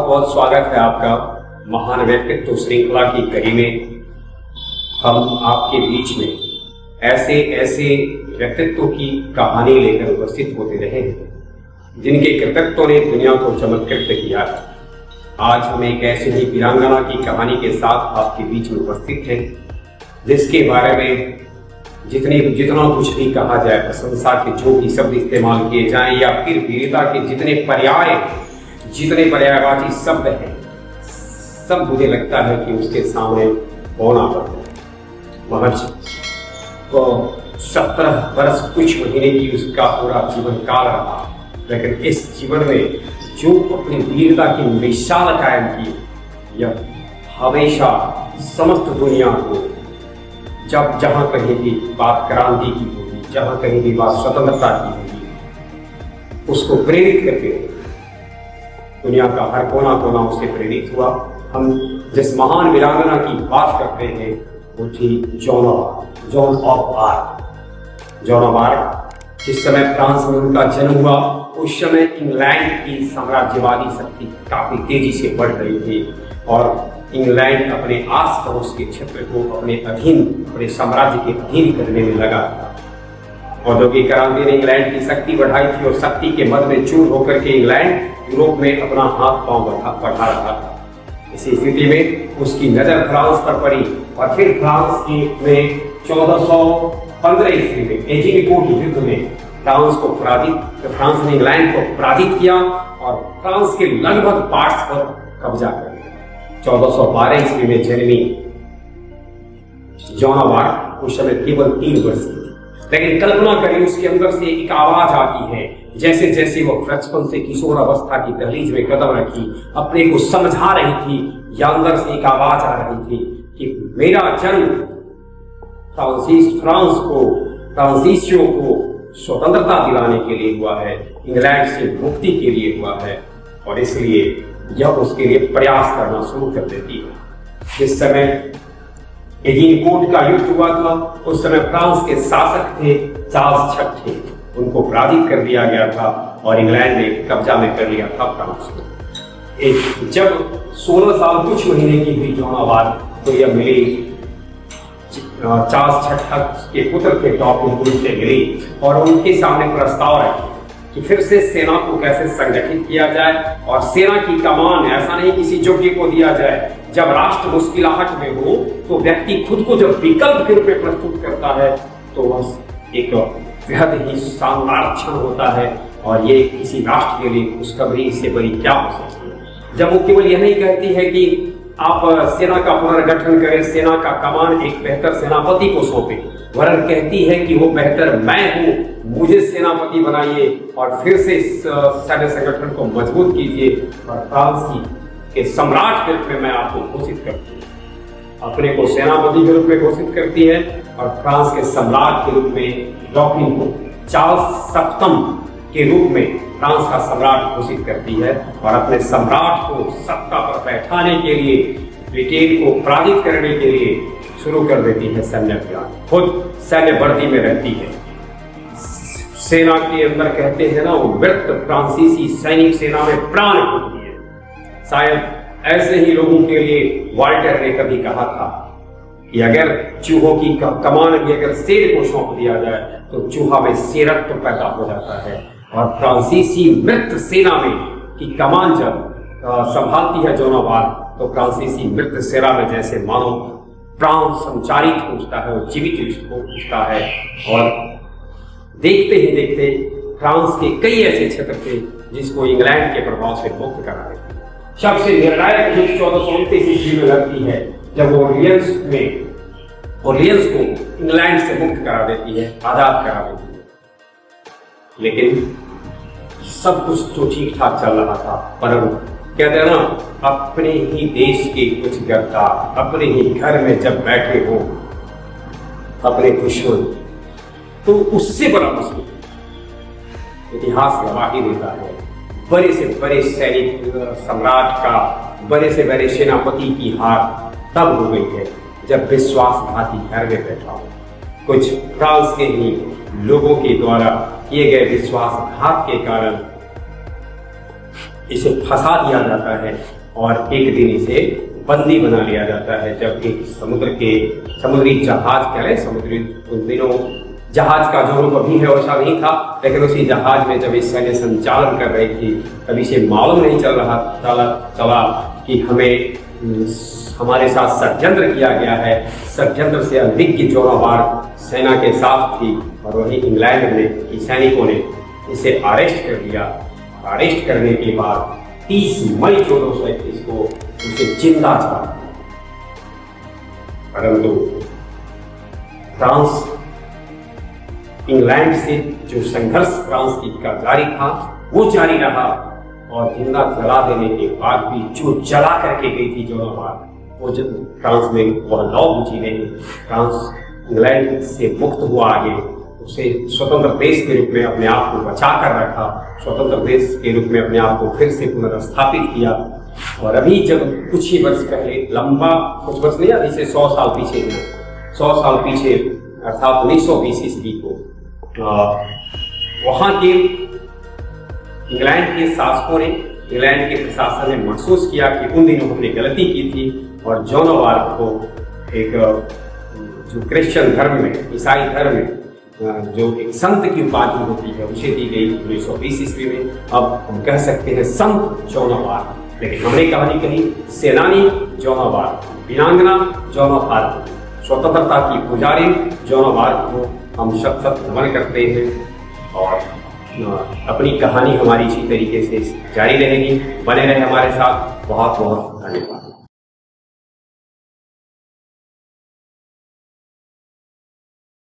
बहुत बहुत स्वागत है आपका महान व्यक्तित्व श्रृंखला की कड़ी में। हम आपके बीच में ऐसे ऐसे व्यक्तित्वों की कहानी लेकर उपस्थित होते रहे हैं जिनके कृतित्व ने दुनिया को चमत्कृत किया। आज हम एक ऐसी ही वीरांगना की कहानी के साथ आपके बीच में उपस्थित हैं जिसके बारे में जितना कुछ भी कहा जाए, प्रशंसा के जो भी शब्द इस्तेमाल किए जाएं या फिर वीरता के जितने पर्यायवाची शब्द हैं, सब मुझे लगता है कि उसके सामने होना पड़ता है। महज तो 17 वर्ष कुछ महीने की उसका पूरा जीवन काल रहा, लेकिन इस जीवन में जो अपनी वीरता की मिसाल कायम की, यह हमेशा समस्त दुनिया को जब जहाँ कहीं भी बात क्रांति की होगी, जहाँ कहीं भी बात स्वतंत्रता की होगी, उसको प्रेरित करते हैं। दुनिया का हर कोना कोना उससे प्रेरित हुआ। हम जिस महान वीरांगना की बात करते हैं वो थी John of arc. John of arc जिस समय फ्रांस में उनका जन्म हुआ, उस समय इंग्लैंड की साम्राज्यवादी शक्ति काफी तेजी से बढ़ रही थी और इंग्लैंड अपने आस पड़ोस के क्षेत्र को अपने साम्राज्य के अधीन करने में लगा था। औद्योगिक क्रांति ने इंग्लैंड की शक्ति बढ़ाई थी और शक्ति के मद में चूर होकर के इंग्लैंड यूरोप में अपना हाथ पांव बढ़ा रहा था। इसी स्थिति में उसकी नजर फ्रांस पर पड़ी और फिर फ्रांस में 1415 ईस्वी में एजिनकोट युद्ध में फ्रांस ने इंग्लैंड को पराजित किया और फ्रांस के लगभग पार्ट्स पर कब्जा कर लिया। 1412 ईस्वी में जन्मी जॉन ऑफ आर्क उस समय केवल 3 वर्ष की थी, लेकिन कल्पना करिए उसके अंदर से एक आवाज आती है। जैसे जैसे वो बचपन से किशोर अवस्था की दहलीज में कदम रखी, अपने को समझा रही थी, या अंदर से एक आवाज आ रही थी कि मेरा जन्म फ्रांसीसियों को स्वतंत्रता दिलाने के लिए हुआ है, इंग्लैंड से मुक्ति के लिए हुआ है, और इसलिए यह उसके लिए प्रयास करना शुरू कर देती है। जिस समय एजिनकोट का युद्ध हुआ था, उस समय फ्रांस के शासक थे चार्ल्स छठे, उनको पराजित कर दिया गया था और इंग्लैंड ने कब्जा में कर लिया था फ्रांस को। जब 16 साल कुछ महीने की हुई जॉन ऑफ आर्क तो यह मिली चार्ल्स छठा के पुत्र थे टॉपिन से मिली और उनके सामने प्रस्ताव रखे कि फिर से सेना को कैसे संगठित किया जाए और सेना की कमान ऐसा नहीं किसी योग्य को दिया जाए। जब राष्ट्र मुश्किलाहट में हो तो व्यक्ति खुद को जब विकल्प के रूप में प्रस्तुत करता है तो वह एक बेहद ही शानदार क्षण होता है और ये किसी राष्ट्र के लिए खुशखबरी इससे बड़ी क्या हो सकती है। जब वो केवल यह नहीं कहती है कि आप सेना का पुनर्गठन करें, सेना का कमान एक बेहतर सेनापति को सौंपे, वरन कहती है कि वो बेहतर मैं हूँ, मुझे सेनापति बनाइए और फिर से सैन्य संगठन को मजबूत कीजिए और फ्रांस के सम्राट के रूप में मैं आपको घोषित करती हूँ। अपने को सेनापति के रूप में घोषित करती है और फ्रांस के सम्राट के रूप में डॉकिन को चार्ल्स सप्तम के रूप में फ्रांस का सम्राट घोषित करती है और अपने सम्राट को सत्ता पर बैठाने के लिए, ब्रिटेन को पराजित करने के लिए शुरू कर देती है सैन्य अभियान। खुद सैन्य भर्ती में रहती है। सेना के अंदर कहते हैं ना, वो मृत फ्रांसीसी सैनिक सेना में प्राण खो दिए। शायद ऐसे ही लोगों के लिए वाल्टर ने कभी कहा था कि अगर चूहों की कमान भी अगर शेर को सौंप दिया जाए तो चूहा में शेरत्व पैदा हो जाता है। और फ्रांसीसी मृत सेना में की कमान जब संभालती है जॉन ऑफ आर्क तो फ्रांसीसी मृत सेना में जैसे मानो प्राण संचारित हो उठता है, वो जीवित हो उठता है। और देखते ही देखते फ्रांस के कई ऐसे क्षेत्र थे जिसको इंग्लैंड के प्रभाव से मुक्त करा देते। सबसे निर्णायक युद्ध 1429 ईस्वी में लगती है जब ओरलियंस को इंग्लैंड से मुक्त करा देती है, आजाद करा देती है। लेकिन सब कुछ तो ठीक ठाक चल रहा था, पर कहते हैं ना, अपने ही देश के कुछ गद्दार अपने ही घर में जब बैठे हो अपने दुश्मन, तो उससे बड़ा मुश्किल इतिहास गवाही देता है। बड़े से बड़े सैनिक सम्राट का, बड़े से बड़े सेनापति की हार तब हो गई है जब विश्वासघाती घर में बैठा हो। कुछ फ्रांस के ही लोगों के द्वारा किए गए विश्वासघात के कारण इसे फंसा दिया जाता है और एक दिन इसे बंदी बना लिया जाता है। जब एक समुद्री जहाज कह रहे समुद्री उन दिनों जहाज का जो रूप अभी है वैसा नहीं था, लेकिन उसी जहाज में जब इस सैन्य संचालन कर रही थी तब इसे मालूम नहीं चला कि हमारे साथ षड्यंत्र किया गया है। षड्यंत्र से अभिज्ञ जोरावर सेना के साथ थी और वही इंग्लैंड में सैनिकों ने इसे अरेस्ट कर लिया। अरेस्ट करने के बाद 30 मई 1431 को उसे जिंदा छोड़ा। परंतु फ्रांस इंग्लैंड से जो संघर्ष फ्रांस का जारी था वो जारी रहा और जिंदा जला देने के बाद भी जो जला करके गई थी जोरावर, वो जब फ्रांस में वह लौ बुझी नहीं। फ्रांस इंग्लैंड से मुक्त हुआ, आगे उसे स्वतंत्र देश के रूप में अपने आप को बचा कर रखा, स्वतंत्र देश के रूप में अपने आप को फिर से पुनर्स्थापित किया। और अभी जब कुछ ही वर्ष पहले, लंबा कुछ वर्ष नहीं, अभी से 100 साल पीछे 100 साल पीछे अर्थात 1920 ईस्वी को वहाँ के इंग्लैंड के शासकों ने, इंग्लैंड के प्रशासन ने महसूस किया कि उन दिनों हमने गलती की थी और जॉन ऑफ आर्क को एक जो क्रिश्चियन धर्म में, ईसाई धर्म में जो एक संत की उपाधि होती है उसे दी गई 1920 ईस्वी में। अब हम कह सकते हैं संत जॉन ऑफ आर्क, लेकिन हमने कहानी कही सेनानी जॉन ऑफ आर्क, वीरांगना जॉन ऑफ आर्क, स्वतंत्रता की पुजारी जॉन ऑफ आर्क को हम शत नमन करते हैं और अपनी कहानी हमारी इसी तरीके से जारी रहेगी। बने रहे हमारे साथ। बहुत बहुत धन्यवाद।